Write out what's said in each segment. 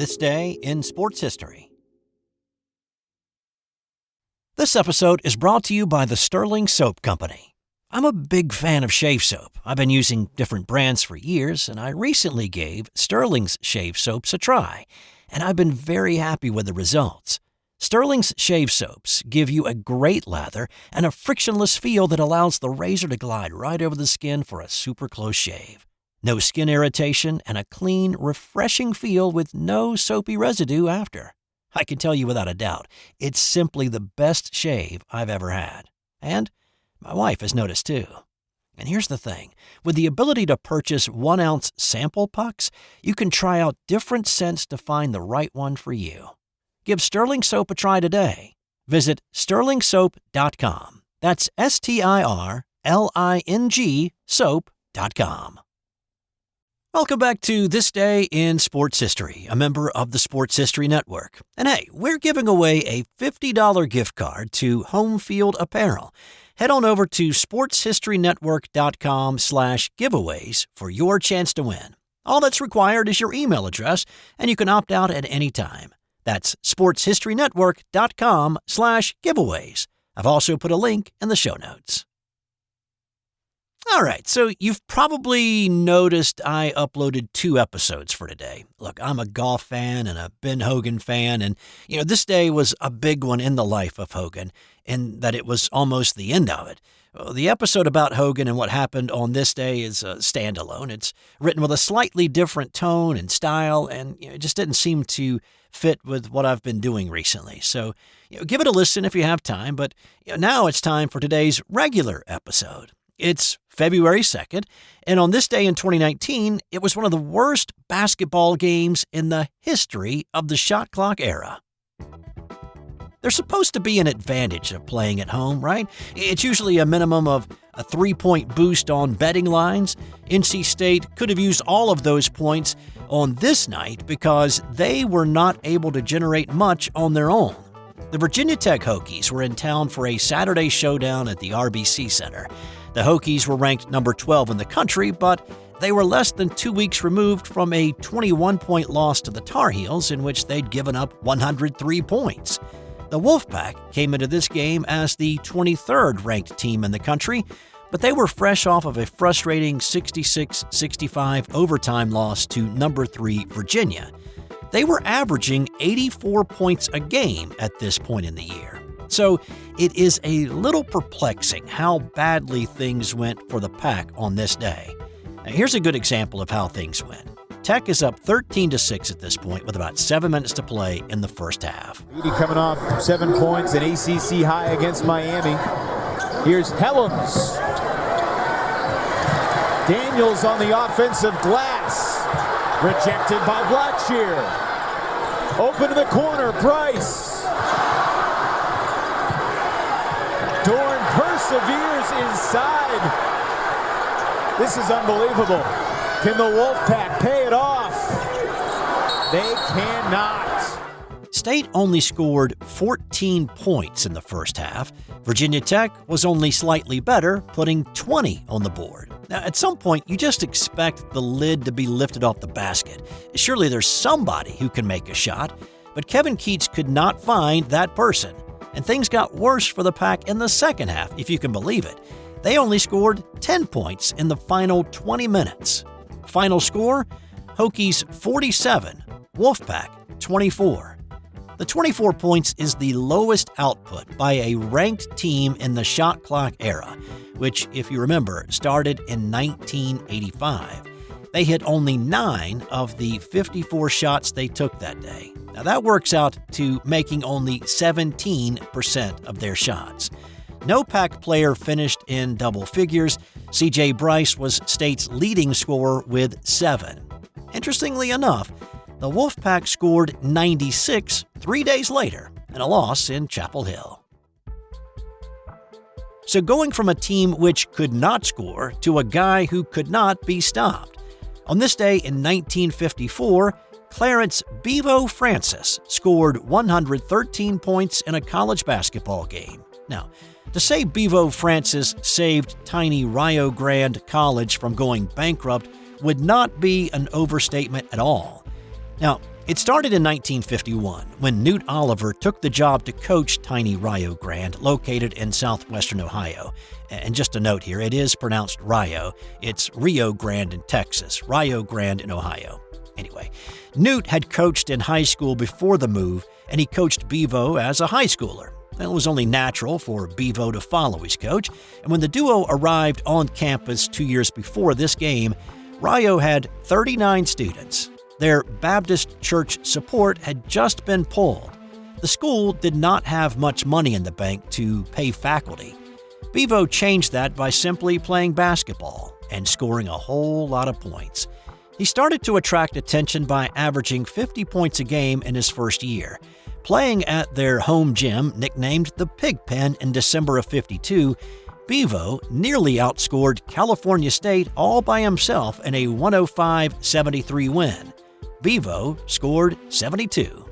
This Day in Sports History. This episode is brought to you by the Sterling Soap Company. I'm a big fan of shave soap. I've been using different brands for years, and I recently gave Sterling's shave soaps a try, and I've been very happy with the results. Sterling's shave soaps give you a great lather and a frictionless feel that allows the razor to glide right over the skin for a super close shave. No skin irritation and a clean, refreshing feel with no soapy residue after. I can tell you without a doubt, it's simply the best shave I've ever had. And my wife has noticed too. And here's the thing. With the ability to purchase 1-ounce sample pucks, you can try out different scents to find the right one for you. Give Sterling Soap a try today. Visit sterlingsoap.com. That's STIRLING soap.com. Welcome back to This Day in Sports History, a member of the Sports History Network. And hey, we're giving away a $50 gift card to Home Field Apparel. Head on over to sportshistorynetwork.com/giveaways for your chance to win. All that's required is your email address, and you can opt out at any time. That's sportshistorynetwork.com/giveaways. I've also put a link in the show notes. All right, so you've probably noticed I uploaded 2 episodes for today. Look, I'm a golf fan and a Ben Hogan fan, and, this day was a big one in the life of Hogan, in that it was almost the end of it. Well, the episode about Hogan and what happened on this day is a standalone. It's written with a slightly different tone and style, and it just didn't seem to fit with what I've been doing recently. So, give it a listen if you have time, but now it's time for today's regular episode. It's February 2nd, and on this day in 2019, it was one of the worst basketball games in the history of the shot clock era. There's supposed to be an advantage of playing at home, right? It's usually a minimum of a 3-point boost on betting lines. NC State could have used all of those points on this night because they were not able to generate much on their own. The Virginia Tech Hokies were in town for a Saturday showdown at the RBC Center. The Hokies were ranked number 12 in the country, but they were less than 2 weeks removed from a 21-point loss to the Tar Heels in which they'd given up 103 points. The Wolfpack came into this game as the 23rd ranked team in the country, but they were fresh off of a frustrating 66-65 overtime loss to number 3 Virginia. They were averaging 84 points a game at this point in the year. So it is a little perplexing how badly things went for the Pack on this day. Now, here's a good example of how things went. Tech is up 13-6 at this point with about 7 minutes to play in the first half. Edie coming off 7 points, an ACC high against Miami. Here's Helms. Daniels on the offensive glass. Rejected by Blackshear. Open to the corner, Bryce. Dorn perseveres inside. This is unbelievable. Can the Wolfpack pay it off? They cannot. State only scored 14 points in the first half. Virginia Tech was only slightly better, putting 20 on the board. Now, at some point, you just expect the lid to be lifted off the basket. Surely there's somebody who can make a shot, but Kevin Keats could not find that person. And things got worse for the Pack in the second half, if you can believe it. They only scored 10 points in the final 20 minutes. Final score, Hokies 47, Wolfpack 24. The 24 points is the lowest output by a ranked team in the shot clock era, which, if you remember, started in 1985. They hit only 9 of the 54 shots they took that day. Now that works out to making only 17% of their shots. No Pack player finished in double figures. C.J. Bryce was State's leading scorer with 7. Interestingly enough, the Wolfpack scored 96 3 days later in a loss in Chapel Hill. So going from a team which could not score to a guy who could not be stopped. On this day in 1954, Clarence Bevo Francis scored 113 points in a college basketball game. Now, to say Bevo Francis saved tiny Rio Grande College from going bankrupt would not be an overstatement at all. Now, It started in 1951 when Newt Oliver took the job to coach tiny Rio Grande, located in southwestern Ohio. And just a note here, it is pronounced Rio. It's Rio Grande in Texas, Rio Grande in Ohio. Anyway, Newt had coached in high school before the move, and he coached Bevo as a high schooler. It was only natural for Bevo to follow his coach, and when the duo arrived on campus 2 years before this game, Rio had 39 students. Their Baptist church support had just been pulled. The school did not have much money in the bank to pay faculty. Bevo changed that by simply playing basketball and scoring a whole lot of points. He started to attract attention by averaging 50 points a game in his first year. Playing at their home gym, nicknamed the Pig Pen in December of '52, Bevo nearly outscored California State all by himself in a 105-73 win. Bevo scored 72.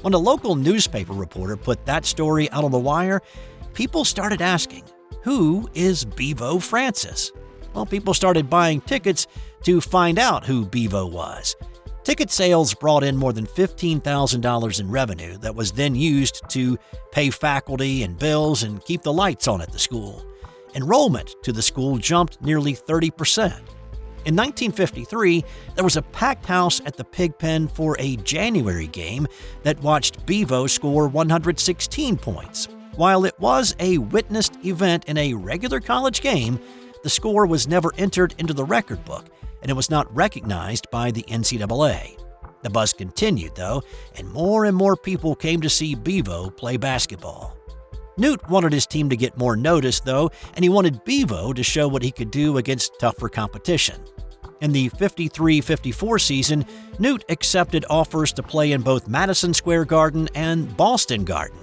When a local newspaper reporter put that story out on the wire, people started asking, who is Bevo Francis? Well, people started buying tickets to find out who Bevo was. Ticket sales brought in more than $15,000 in revenue that was then used to pay faculty and bills and keep the lights on at the school. Enrollment to the school jumped nearly 30%. In 1953, there was a packed house at the Pig Pen for a January game that watched Bevo score 116 points. While it was a witnessed event in a regular college game, the score was never entered into the record book, and it was not recognized by the NCAA. The buzz continued, though, and more people came to see Bevo play basketball. Newt wanted his team to get more notice, though, and he wanted Bevo to show what he could do against tougher competition. In the 53-54 season, Newt accepted offers to play in both Madison Square Garden and Boston Garden.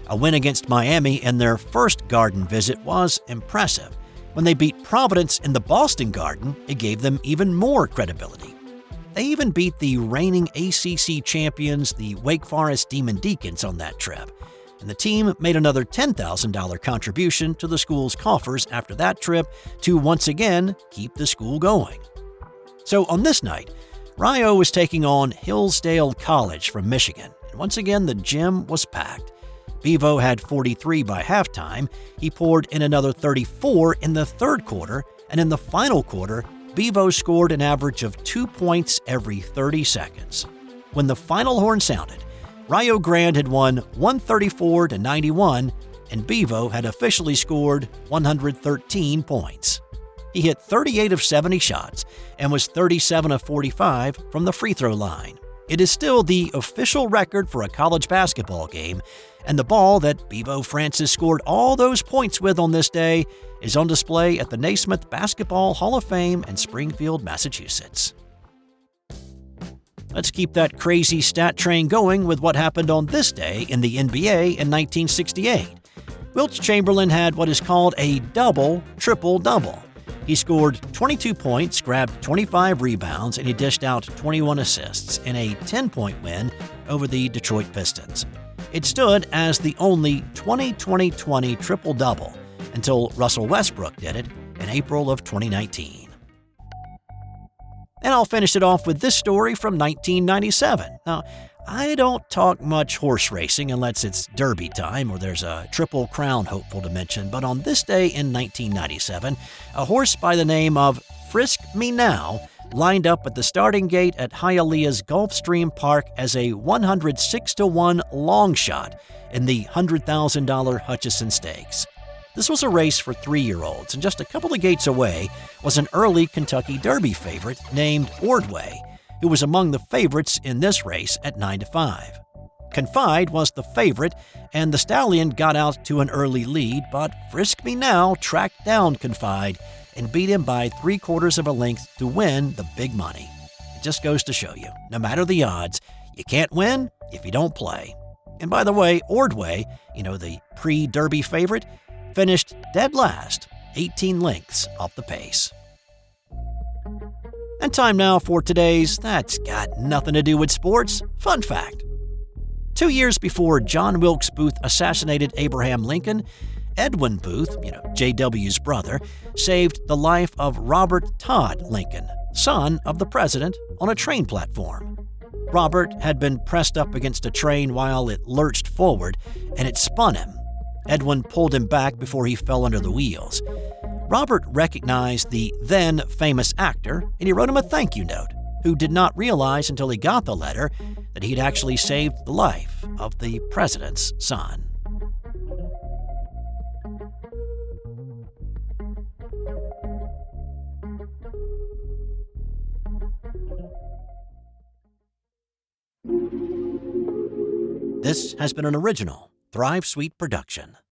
A win against Miami in their first Garden visit was impressive. When they beat Providence in the Boston Garden, it gave them even more credibility. They even beat the reigning ACC champions, the Wake Forest Demon Deacons, on that trip. And the team made another $10,000 contribution to the school's coffers after that trip to once again keep the school going. So on this night, Rio was taking on Hillsdale College from Michigan, and once again the gym was packed. Bevo had 43 by halftime. He poured in another 34 in the third quarter, and in the final quarter, Bevo scored an average of 2 points every 30 seconds. When the final horn sounded, Rio Grande had won 134-91, and Bevo had officially scored 113 points. He hit 38 of 70 shots and was 37 of 45 from the free throw line. It is still the official record for a college basketball game, and the ball that Bevo Francis scored all those points with on this day is on display at the Naismith Basketball Hall of Fame in Springfield, Massachusetts. Let's keep that crazy stat train going with what happened on this day in the NBA in 1968. Wilt Chamberlain had what is called a triple-double. He scored 22 points, grabbed 25 rebounds, and he dished out 21 assists in a 10-point win over the Detroit Pistons. It stood as the only 20-20-20 triple-double until Russell Westbrook did it in April of 2019. And I'll finish it off with this story from 1997. Now, I don't talk much horse racing unless it's Derby time or there's a Triple Crown hopeful to mention, but on this day in 1997, a horse by the name of Frisk Me Now lined up at the starting gate at Hialeah's Gulfstream Park as a 106-1 long shot in the $100,000 Hutcheson Stakes. This was a race for 3-year-olds, and just a couple of gates away was an early Kentucky Derby favorite named Ordway, who was among the favorites in this race at 9-5. Confide was the favorite, and the stallion got out to an early lead, but Frisk Me Now tracked down Confide and beat him by 3/4 of a length to win the big money. It just goes to show you, no matter the odds, you can't win if you don't play. And by the way, Ordway, the pre-Derby favorite, finished dead last, 18 lengths off the pace. And time now for today's That's Got Nothing to Do with Sports fun fact. 2 years before John Wilkes Booth assassinated Abraham Lincoln, Edwin Booth, J.W.'s brother, saved the life of Robert Todd Lincoln, son of the president, on a train platform. Robert had been pressed up against a train while it lurched forward, and it spun him. Edwin pulled him back before he fell under the wheels. Robert recognized the then famous actor, and he wrote him a thank you note, who did not realize until he got the letter that he'd actually saved the life of the president's son. This has been an original Thrive Suite production.